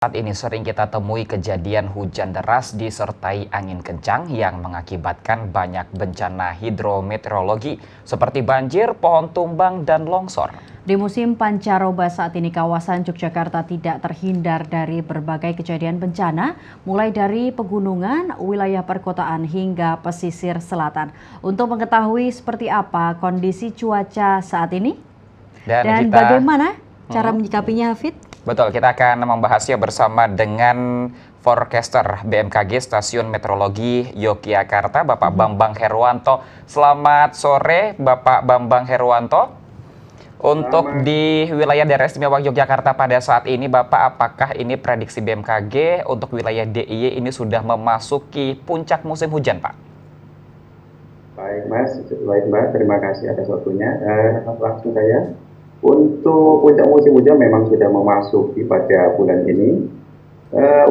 Saat ini sering kita temui kejadian hujan deras disertai angin kencang yang mengakibatkan banyak bencana hidrometeorologi seperti banjir, pohon tumbang, dan longsor. Di musim pancaroba saat ini kawasan Yogyakarta tidak terhindar dari berbagai kejadian bencana, mulai dari pegunungan, wilayah perkotaan hingga pesisir selatan. Untuk mengetahui seperti apa kondisi cuaca saat ini dan bagaimana cara menyikapinya, Hafid? Betul, kita akan membahasnya bersama dengan forecaster BMKG Stasiun Meteorologi Yogyakarta, Bapak Bambang Herwanto. Selamat sore, Bapak Bambang Herwanto. Untuk di wilayah daerah istimewa Yogyakarta pada saat ini, Bapak, apakah ini prediksi BMKG untuk wilayah DIY ini sudah memasuki puncak musim hujan, Pak? Baik, Mas. Baik, Mbak. Terima kasih atas waktunya. Langsung saja. Untuk puncak musim hujan memang sudah memasuki pada bulan ini.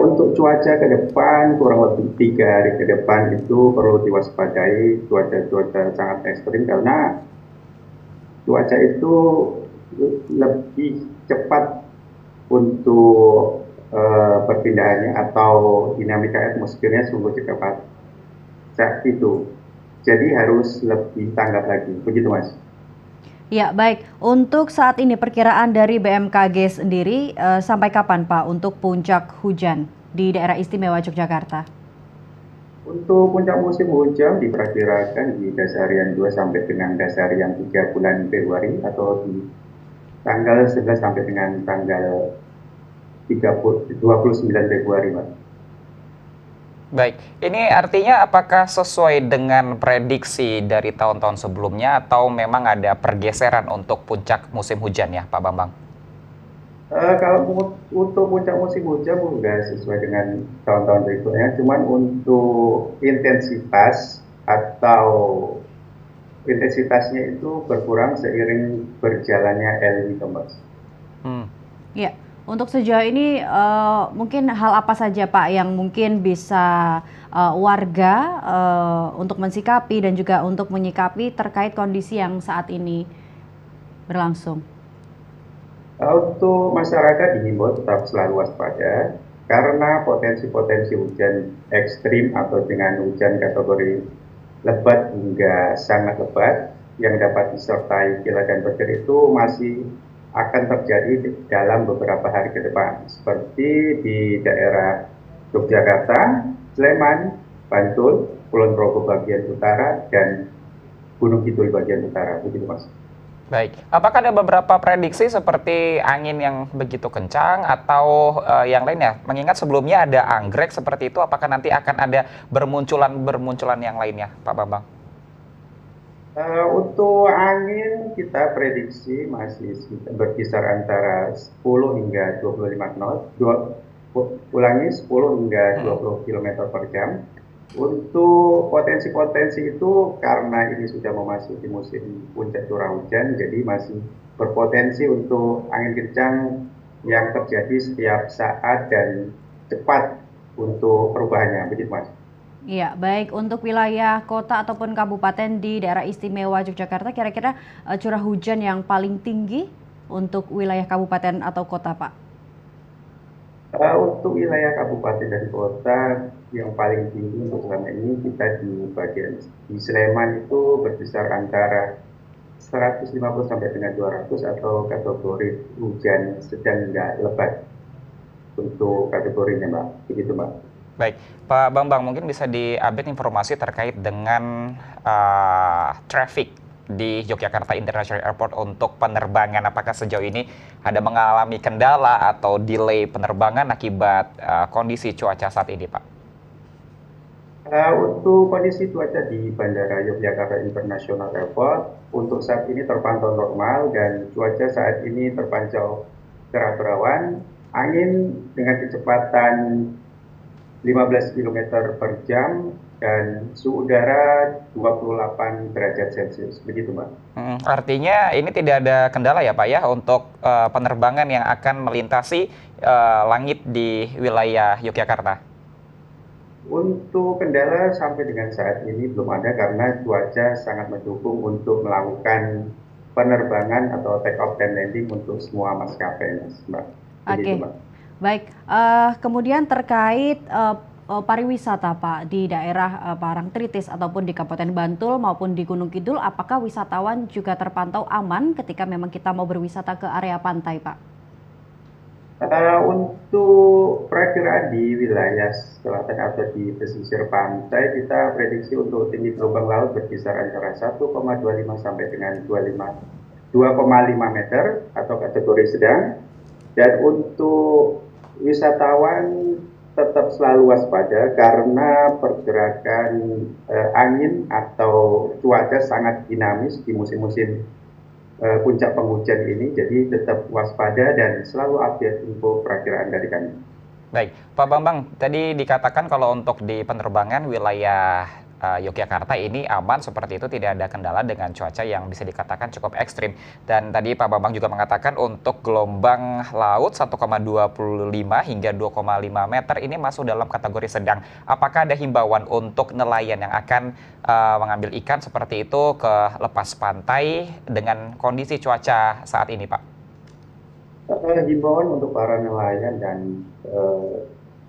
Untuk cuaca ke depan, kurang lebih 3 hari ke depan itu perlu diwaspadai cuaca sangat ekstrim karena cuaca itu lebih cepat untuk perpindahannya atau dinamika atmosfernya sungguh cepat saat itu. Jadi harus lebih tanggap lagi, begitu Mas. Ya, baik. Untuk saat ini perkiraan dari BMKG sendiri sampai kapan Pak untuk puncak hujan di daerah istimewa Yogyakarta? Untuk puncak musim hujan diperkirakan di dasarian 2 sampai dengan dasarian 3 bulan Februari atau di tanggal 11 sampai dengan tanggal 29 Februari, Mas. Baik, ini artinya apakah sesuai dengan prediksi dari tahun-tahun sebelumnya atau memang ada pergeseran untuk puncak musim hujan ya, Pak Bambang? Kalau untuk puncak musim hujan enggak sesuai dengan tahun-tahun berikutnya, cuman untuk intensitasnya itu berkurang seiring berjalannya El Nino, Mas. Ya, untuk sejauh ini mungkin hal apa saja Pak yang mungkin bisa warga untuk mensikapi dan juga untuk menyikapi terkait kondisi yang saat ini berlangsung? Untuk masyarakat dihimbau tetap selalu waspada karena potensi-potensi hujan ekstrim atau dengan hujan kategori lebat hingga sangat lebat yang dapat disertai kilat dan petir itu masih akan terjadi dalam beberapa hari ke depan, seperti di daerah Yogyakarta, Sleman, Bantul, Kulon Progo bagian utara, dan Gunung Kidul bagian utara, begitu Mas. Baik, apakah ada beberapa prediksi seperti angin yang begitu kencang atau yang lainnya? Mengingat sebelumnya ada anggrek seperti itu, apakah nanti akan ada bermunculan yang lainnya, Pak Bambang? Untuk angin kita prediksi masih berkisar antara 10 hingga 25 knot, 10 hingga 20 km per jam. Untuk potensi-potensi itu karena ini sudah memasuki musim puncak curah hujan, jadi masih berpotensi untuk angin kencang yang terjadi setiap saat dan cepat untuk perubahannya, begitu Mas. Iya, baik. Untuk wilayah kota ataupun kabupaten di daerah istimewa Yogyakarta, kira-kira curah hujan yang paling tinggi untuk wilayah kabupaten atau kota, Pak? Untuk wilayah kabupaten dan kota yang paling tinggi untuk selama ini kita di Sleman itu berkisar antara 150 sampai dengan 200 atau kategori hujan sedang hingga lebat untuk kategorinya, Mbak. Begitu, Mbak. Baik, Pak Bambang, mungkin bisa di-update informasi terkait dengan traffic di Yogyakarta International Airport untuk penerbangan. Apakah sejauh ini ada mengalami kendala atau delay penerbangan akibat kondisi cuaca saat ini, Pak? Untuk kondisi cuaca di Bandara Yogyakarta International Airport untuk saat ini terpantau normal dan cuaca saat ini terpantau cerah berawan, angin dengan kecepatan 15 km per jam dan suhu udara 28 derajat Celcius, begitu Mbak. Artinya ini tidak ada kendala ya Pak ya untuk penerbangan yang akan melintasi langit di wilayah Yogyakarta? Untuk kendala sampai dengan saat ini belum ada karena cuaca sangat mendukung untuk melakukan penerbangan atau take off dan landing untuk semua maskapai, Mbak. Oke. Mbak. Baik, kemudian terkait pariwisata Pak di daerah Parangtritis ataupun di Kabupaten Bantul maupun di Gunung Kidul, apakah wisatawan juga terpantau aman ketika memang kita mau berwisata ke area pantai, Pak? Untuk perakiraan di wilayah selatan atau di pesisir pantai, kita prediksi untuk tinggi gelombang laut berkisar antara 1,25 sampai dengan 2,5 meter atau kategori sedang. Dan untuk wisatawan tetap selalu waspada karena pergerakan angin atau cuaca sangat dinamis di musim-musim puncak penghujan ini, jadi tetap waspada dan selalu update info perakiraan dari kami. Baik, Pak Bambang, tadi dikatakan kalau untuk di penerbangan wilayah Yogyakarta ini aman seperti itu, tidak ada kendala dengan cuaca yang bisa dikatakan cukup ekstrim. Dan tadi Pak Bambang juga mengatakan untuk gelombang laut 1,25 hingga 2,5 meter ini masuk dalam kategori sedang. Apakah ada himbauan untuk nelayan yang akan mengambil ikan seperti itu ke lepas pantai dengan kondisi cuaca saat ini, Pak? Himbauan untuk para nelayan dan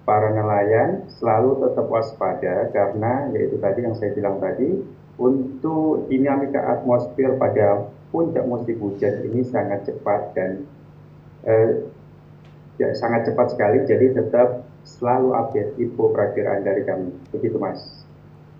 para nelayan selalu tetap waspada karena yaitu tadi yang saya bilang tadi, untuk dinamika atmosfer pada puncak musim hujan ini sangat cepat dan ya, sangat cepat sekali, jadi tetap selalu update info perakiraan dari kami. Begitu Mas.